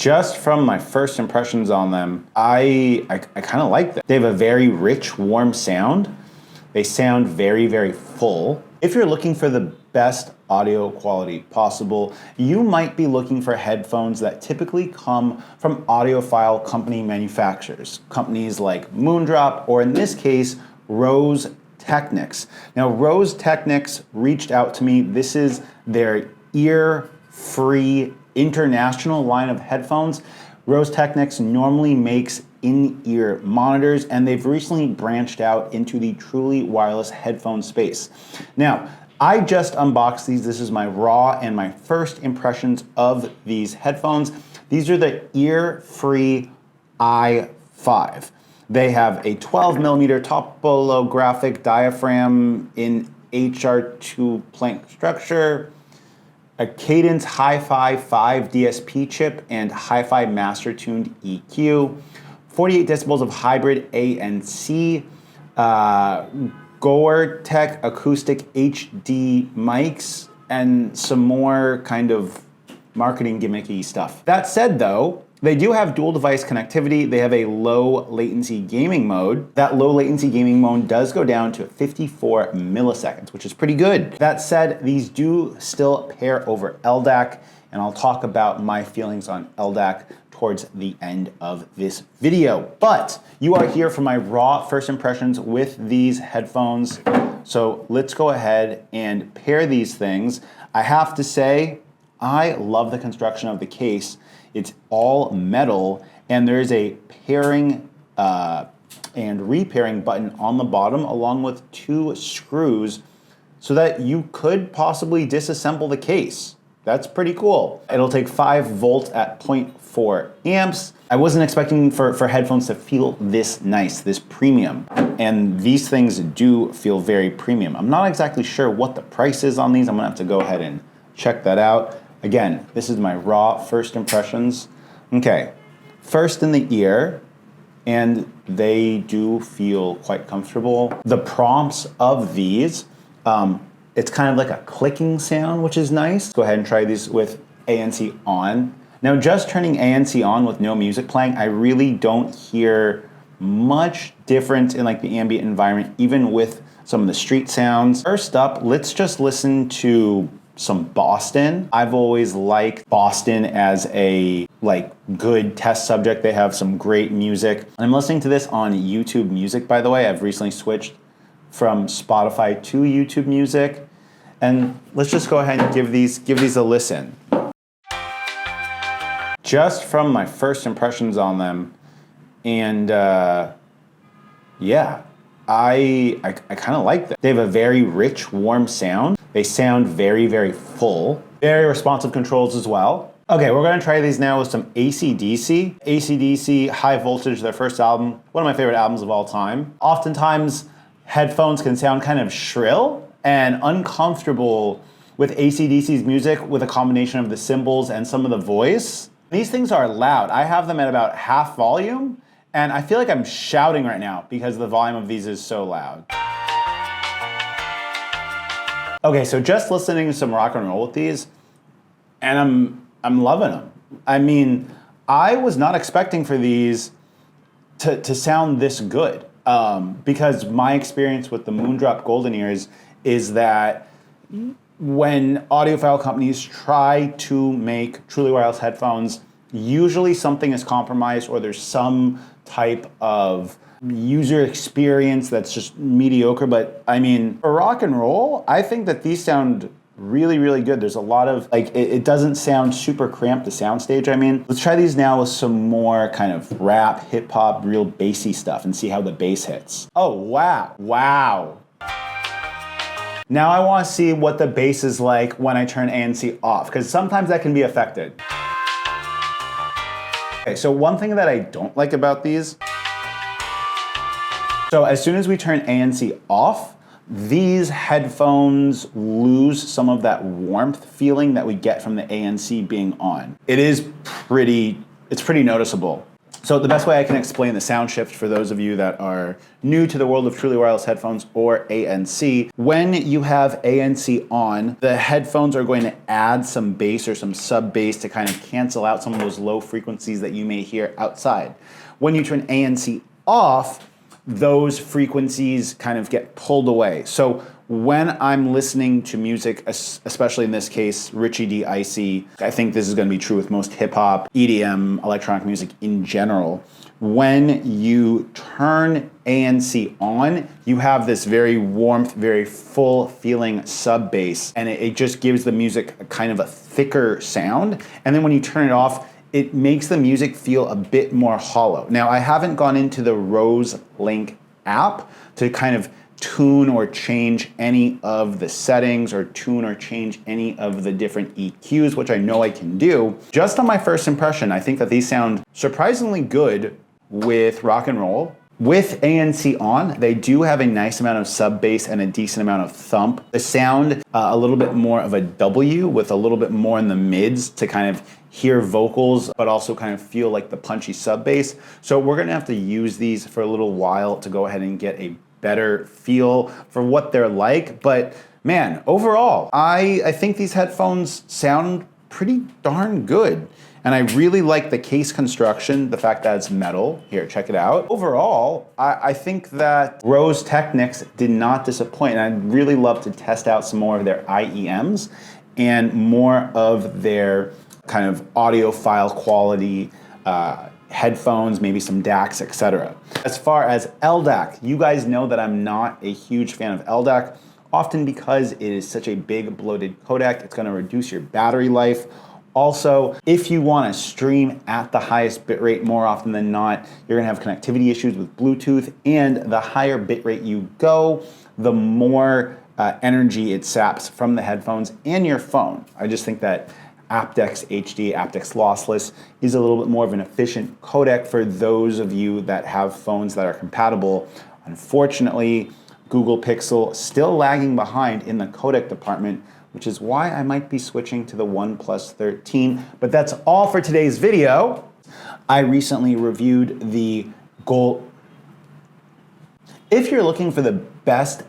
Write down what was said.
Just from my first impressions on them, I kind of like them. They have a very rich, warm sound. They sound very, very full. If you're looking for the best audio quality possible, you might be looking for headphones that typically come from audiophile company manufacturers. Companies like Moondrop, or in this case, Rose Technics. Now, Rose Technics reached out to me. This is their ear-free international line of headphones. Rose Technics normally makes in-ear monitors, and they've recently branched out into the truly wireless headphone space. Now, I just unboxed these. This is my raw and my first impressions of these headphones. These are the EarFree i5. They have a 12mm topolographic diaphragm in HR2 plank structure, a Cadence Hi-Fi 5 DSP chip, and Hi-Fi master tuned EQ, 48 decibels of hybrid ANC, Gore-Tech acoustic HD mics, and some more kind of marketing gimmicky stuff. That said though, they do have dual device connectivity. They have a low latency gaming mode. That low latency gaming mode does go down to 54 milliseconds, which is pretty good. That said, these do still pair over LDAC, and I'll talk about my feelings on LDAC towards the end of this video. But you are here for my raw first impressions with these headphones. So let's go ahead and pair these things. I have to say, I love the construction of the case. It's all metal, and there's a pairing and repairing button on the bottom, along with 2 screws, so that you could possibly disassemble the case. That's pretty cool. It'll take 5 volts at 0.4 amps. I wasn't expecting for headphones to feel this nice, this premium. And these things do feel very premium. I'm not exactly sure what the price is on these. I'm gonna have to go ahead and check that out. Again, this is my raw first impressions. Okay, first in the ear, and they do feel quite comfortable. The prompts of these, it's kind of like a clicking sound, which is nice. Go ahead and try these with ANC on. Now, just turning ANC on with no music playing, I really don't hear much difference in like the ambient environment, even with some of the street sounds. First up, let's just listen to some Boston. I've always liked Boston as a good test subject. They have some great music. I'm listening to this on YouTube Music, by the way. I've recently switched from Spotify to YouTube Music. And let's just go ahead and give these a listen. Just from my first impressions on them, and yeah, I kind of like them. They have a very rich, warm sound. They sound very, very full. Very responsive controls as well. Okay, we're gonna try these now with some AC/DC. AC/DC, High Voltage, their first album, one of my favorite albums of all time. Oftentimes, headphones can sound kind of shrill and uncomfortable with AC/DC's music, with a combination of the cymbals and some of the voice. These things are loud. I have them at about half volume, and I feel like I'm shouting right now because the volume of these is so loud. Okay, so just listening to some rock and roll with these, and I'm loving them. I mean, I was not expecting for these to sound this good, because my experience with the Moondrop Golden Ears is that when audiophile companies try to make truly wireless headphones, usually something is compromised, or there's some type of user experience that's just mediocre. But I mean, for rock and roll, I think that these sound really, really good. There's a lot of, it doesn't sound super cramped, the soundstage, I mean. Let's try these now with some more kind of rap, hip hop, real bassy stuff, and see how the bass hits. Oh, wow, wow. Now I want to see what the bass is like when I turn ANC off, because sometimes that can be affected. Okay, so one thing that I don't like about these, so as soon as we turn ANC off, these headphones lose some of that warmth feeling that we get from the ANC being on. It's pretty noticeable. So the best way I can explain the sound shift for those of you that are new to the world of truly wireless headphones or ANC, when you have ANC on, the headphones are going to add some bass or some sub bass to kind of cancel out some of those low frequencies that you may hear outside. When you turn ANC off, those frequencies kind of get pulled away. So when I'm listening to music, especially in this case, Richie D. Icy, I think this is going to be true with most hip hop, EDM, electronic music in general. When you turn ANC on, you have this very warmth, very full feeling sub bass, and it just gives the music a kind of a thicker sound. And then when you turn it off, it makes the music feel a bit more hollow. Now, I haven't gone into the Roseselsa app to kind of tune or change any of the settings or tune or change any of the different EQs, which I know I can do. Just on my first impression, I think that these sound surprisingly good with rock and roll. With ANC on, they do have a nice amount of sub bass and a decent amount of thump. The sound a little bit more of a W with a little bit more in the mids to kind of hear vocals, but also kind of feel like the punchy sub bass. So we're gonna have to use these for a little while to go ahead and get a better feel for what they're like. But man, overall, I think these headphones sound pretty darn good. And I really like the case construction, the fact that it's metal. Here, check it out. Overall, I think that Rose Technics did not disappoint. And I'd really love to test out some more of their IEMs and more of their kind of audiophile quality headphones, maybe some DACs, etc. As far as LDAC, you guys know that I'm not a huge fan of LDAC, often because it is such a big bloated codec. It's gonna reduce your battery life. Also, if you want to stream at the highest bitrate more often than not, you're going to have connectivity issues with Bluetooth, and the higher bitrate you go, the more energy it saps from the headphones and your phone. I just think that aptX HD, aptX Lossless is a little bit more of an efficient codec for those of you that have phones that are compatible. Unfortunately, Google Pixel still lagging behind in the codec department, which is why I might be switching to the OnePlus 13. But that's all for today's video. I recently reviewed the Gold. If you're looking for the best